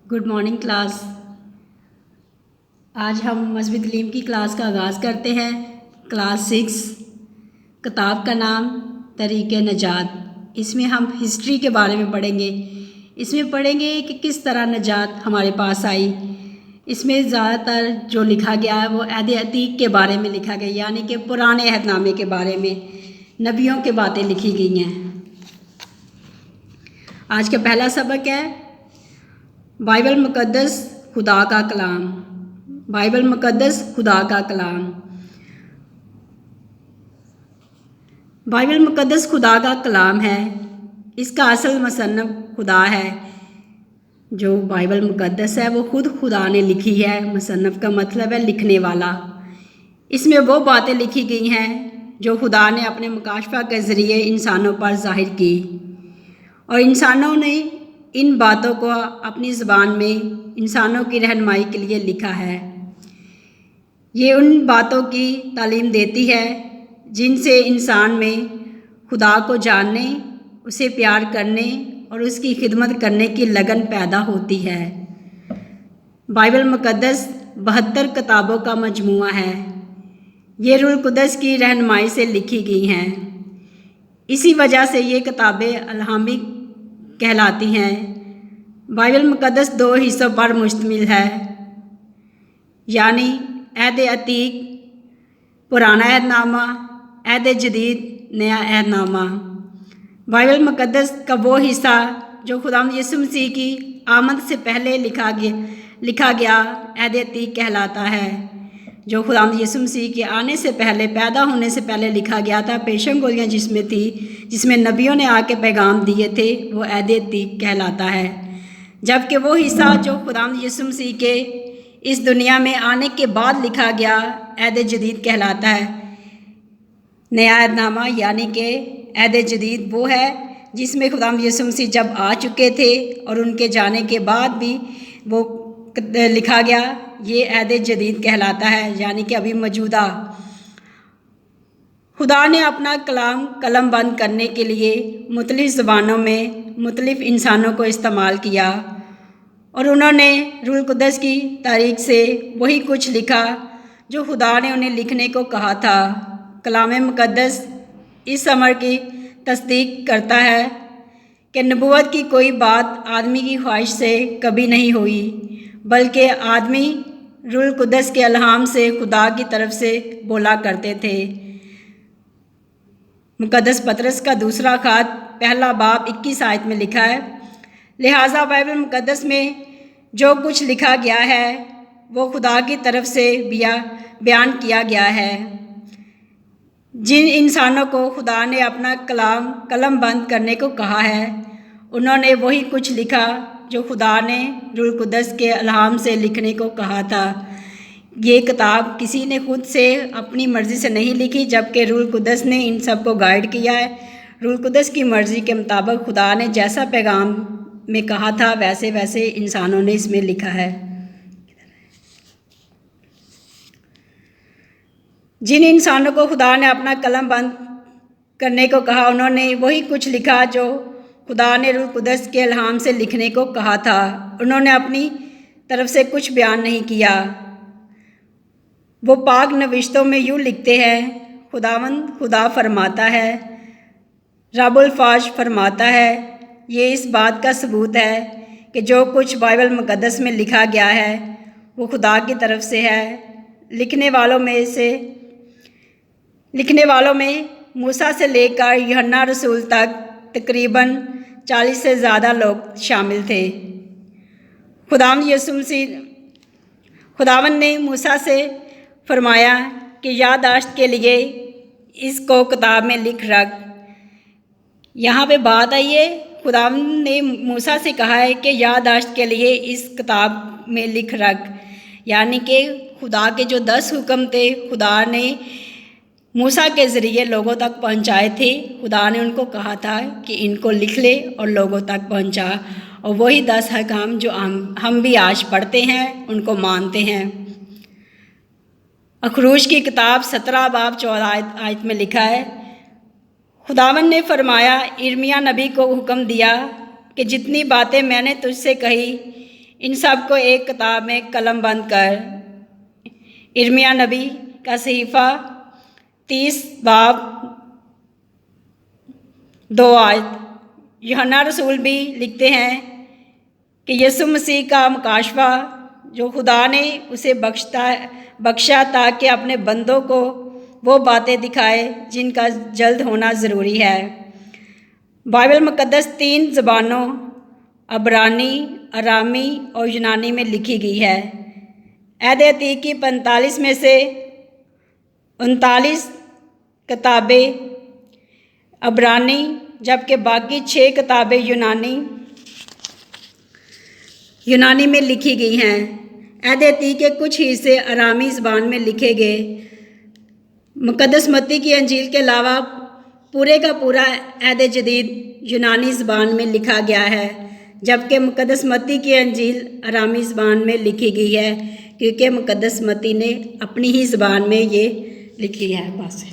Good morning class. आज हम मज़हबी तालीम की क्लास का आगाज़ करते हैं। क्लास 6, किताब का नाम तरीक़े नजात। इसमें हम हिस्ट्री के बारे में पढ़ेंगे। इसमें पढ़ेंगे कि किस तरह नजात हमारे पास आई। इसमें ज़्यादातर जो लिखा गया है वो अहद अतीक के बारे में लिखा गया, यानी कि पुराने अहदनामे के बारे में, नबियों के बातें लिखी गई हैं। आज का पहला सबक है बाइबल मुक़द्दस खुदा का कलाम। बाइबल मुक़द्दस खुदा का कलाम। बाइबल मुक़द्दस खुदा का कलाम है। इसका असल मुसन्निफ़ खुदा है। जो बाइबल मुक़द्दस है वो खुद खुदा ने लिखी है। मुसन्निफ़ का मतलब है लिखने वाला। इसमें वो बातें लिखी गई हैं जो खुदा ने अपने मुकाशफा के ज़रिए इंसानों पर ज़ाहिर की, और इंसानों ने इन बातों को अपनी ज़बान में इंसानों की रहनुमाई के लिए लिखा है। ये उन बातों की तालीम देती है जिनसे इंसान में खुदा को जानने, उसे प्यार करने और उसकी खिदमत करने की लगन पैदा होती है। बाइबल मुक़द्दस 72 किताबों का मजमूआ है। ये रूह कुदस की रहनुमाई से लिखी गई हैं। इसी वजह से ये किताबें अलहामी कहलाती हैं। बाइबल मुक़द्दस 2 हिस्सों पर मुश्तमिल है, यानी अहद अतीक पुराना अहदनामा, अहद जदीद नया अहदनामा। बाइबल मुक़द्दस का वो हिस्सा जो खुदावंद यीशु मसीह की आमद से पहले लिखा गया अहद अतीक कहलाता है। जो खुदावंद यीशु मसीह के आने से पहले, पैदा होने से पहले लिखा गया था, पेशम गोलियाँ जिसमें थी, जिसमें नबियों ने आके पैगाम दिए थे, वो अहद अतीक कहलाता है। जबकि वो हिस्सा जो खुदावंद यीशु मसीह के इस दुनिया में आने के बाद लिखा गया अहद जदीद कहलाता है। नया अहदनामा यानी कि अहद जदीद वो है जिसमें खुदावंद यीशु मसीह जब आ चुके थे और उनके जाने के बाद भी वो लिखा गया, ये अहद जदीद कहलाता है, यानी कि अभी मौजूदा। खुदा ने अपना कलाम कलम बंद करने के लिए मुख्तलिफ़ ज़बानों में मुख्तलिफ़ इंसानों को इस्तेमाल किया, और उन्होंने रूह कुदस की तारीख से वही कुछ लिखा जो खुदा ने उन्हें लिखने को कहा था। कलाम मुक़द्दस इस अमर की तस्दीक करता है कि नबूवत की कोई बात आदमी की ख्वाहिश से कभी नहीं हुई, बल्कि आदमी रूह कुदस के इल्हाम से खुदा की तरफ से बोला करते थे। मुक़द्दस पतरस का दूसरा ख़त पहला बाब 21 आयत में लिखा है, लिहाजा बाइबल मुक़द्दस में जो कुछ लिखा गया है वो खुदा की तरफ से बयान किया गया है। जिन इंसानों को खुदा ने अपना कलम बंद करने को कहा है, उन्होंने वही कुछ लिखा जो खुदा ने रूह कुदस के इल्हाम से लिखने को कहा था। ये किताब किसी ने खुद से अपनी मर्ज़ी से नहीं लिखी, जबकि रूह कुदस ने इन सब को गाइड किया है। रूह कुदस की मर्ज़ी के मुताबिक खुदा ने जैसा पैगाम में कहा था वैसे वैसे इंसानों ने इसमें लिखा है। जिन इंसानों को खुदा ने अपना कलम बंद करने को कहा, उन्होंने वही कुछ लिखा जो खुदा ने रूह कुदस के इल्हाम से लिखने को कहा था। उन्होंने अपनी तरफ से कुछ बयान नहीं किया। वो पाक नविश्तों में यूँ लिखते हैं, खुदावंद खुदा फरमाता है, रब्बुल फाज फरमाता है। ये इस बात का सबूत है कि जो कुछ बाइबल मुक़द्दस में लिखा गया है वो खुदा की तरफ से है। लिखने वालों में मूसा से लेकर यूहन्ना रसूल तक तकरीबन 40 से ज़्यादा लोग शामिल थे। खुदावंद ने मूसा से फरमाया कि याददाश्त के लिए इसको किताब में लिख रख। यहाँ पे बात आई है, खुदावंद ने मूसा से कहा है कि याददाश्त के लिए इस किताब में लिख रख, यानी कि खुदा के जो 10 हुक्म थे खुदा ने मूसा के ज़रिए लोगों तक पहुँचाए थे। खुदा ने उनको कहा था कि इनको लिख ले और लोगों तक पहुँचा, और वही 10 हकाम जो हम भी आज पढ़ते हैं, उनको मानते हैं। अखरूज की किताब 17 बाब 14 आयत में लिखा है, खुदावंद ने फरमाया, यिर्मयाह नबी को हुक्म दिया कि जितनी बातें मैंने तुझसे कही इन सब को एक किताब में कलम बंद कर इर्मिया नबी का सहीफ़ा 30 बाब 2 आयत। यूहन्ना रसूल भी लिखते हैं कि यीशु मसीह का मुकाशवा जो खुदा ने उसे बख्शा ताकि अपने बंदों को वो बातें दिखाए जिनका जल्द होना ज़रूरी है। बाइबल मुक़द्दस 3 ज़बानों अब्रानी, अरामी और यूनानी में लिखी गई है। अहद अतीक की 45 में से 39 किताबें अब्रानी जबकि बाकी 6 किताबें यूनानी में लिखी गई हैं। अहद अतीक के कुछ हिस्से अरामी ज़बान में लिखे गए। मुक़द्दस मत्ती की अंजील के अलावा पूरे का पूरा अहद जदीद यूनानी ज़बान में लिखा गया है, जबकि मुक़द्दस मत्ती की अंजील अरामी ज़बान में लिखी गई है, क्योंकि मुक़द्दस मत्ती ने अपनी ही ज़बान में ये लिखी है। बस।